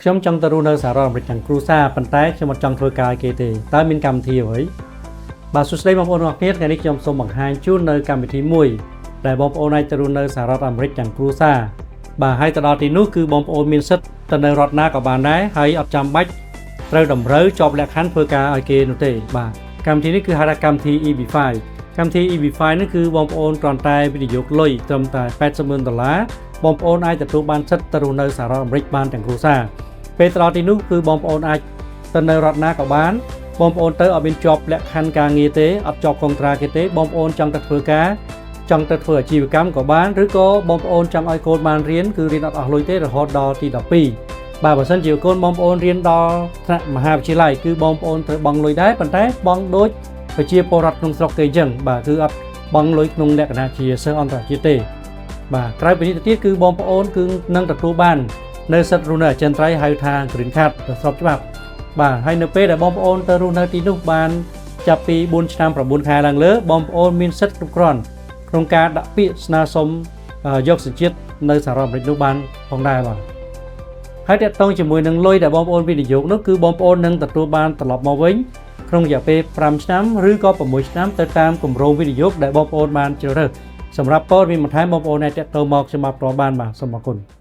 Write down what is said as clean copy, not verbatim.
ខ្ញុំចង់ទៅរស់នៅសហរដ្ឋអាមេរិកទាំងគ្រួសារប៉ុន្តែខ្ញុំអត់ចង់ធ្វើការគេទេតើមានកម្មវិធីអ្វីបាទសួស្តីបងប្អូនទាំងអស់គ្នាថ្ងៃនេះខ្ញុំសូមបង្ហាញជូននៅកម្មវិធីមួយដែលបងប្អូនអាចទៅរស់នៅសហរដ្ឋអាមេរិកទាំងគ្រួសារបាទហើយទៅដល់ទីនោះគឺបងប្អូនមានសិទ្ធិទៅនៅរដ្ឋណាក៏បានដែរហើយអត់ចាំបាច់ត្រូវតម្រូវជាប់លក្ខខណ្ឌធ្វើការឲ្យគេនោះទេបាទកម្មវិធីនេះគឺហៅថាកម្មវិធី EB5 កម្មវិធី EB5 នេះគឺបងប្អូនគ្រាន់តែវិនិយោគលុយត្រឹមតែ$80,000បងប្អូនអាចទទួលបានសិទ្ធិទៅរស់នៅសហរដ្ឋអាមេរិកបានទាំងគ្រួសារពេលទៅដល់ទីនោះគឺបងប្អូនអាចទៅនៅរដ្ឋណាក៏បានបងប្អូនទៅអត់មានជាប់លក្ខខណ្ឌការងារទេអត់ជាប់កុងត្រាគេទេបងប្អូនចង់ទៅធ្វើការចង់ទៅធ្វើអាជីវកម្មក៏បានឬក៏បងប្អូនចង់ឲ្យកូនបានរៀនគឺរៀនអត់អស់លុយទេរហូតដល់ទី12បាទបើសិនជាកូនបងប្អូនរៀនដល់ថ្នាក់មហាវិទ្យាល័យគឺបងប្អូនត្រូវបង់លុយដែរប៉ុន្តែបង់ដូចប្រជាពលរដ្ឋក្នុងស្រុកគេអញ្ចឹងបាទគឺអត់បង់លុយក្នុងលក្ខណៈជាសិស្សអន្តរជាតិទេបាទក្រៅពីនេះទៅទៀតគឺបងប្អូនគឺនឹងទទួលបាននៅសិទ្ធិរស់នៅអចិន្ត្រៃយ៍ហៅថា Green Card ទៅស្របច្បាប់បាទហើយនៅពេលដែលបងប្អូនទៅរស់នៅទីនោះបានចាប់ពី4ឆ្នាំ9ខែឡើងលើបងប្អូនមានសិទ្ធិគ្រប់គ្រាន់ក្នុងការដាក់ពាក្យស្នើសុំយកសញ្ជាតិនៅសហរដ្ឋអាមេរិកនោះបានផងដែរបាទហើយទាក់ទងជាមួយនឹងលុយដែលបងប្អូនវិនិយោគនោះគឺបងប្អូននឹងទទួលបានត្រឡប់មកវិញក្នុងរយៈពេល5ឆ្នាំឬក៏6ឆ្នាំទៅតាមគម្រោងវិនិយោគដែលបងប្អូនបានជ្រើសរើសសម្រាប់ព័ត៌មានបន្ថែមបងប្អូនអាចទាក់ទងមកខ្ញុំបាទផ្ទាល់បានបាទសូមអរគុណ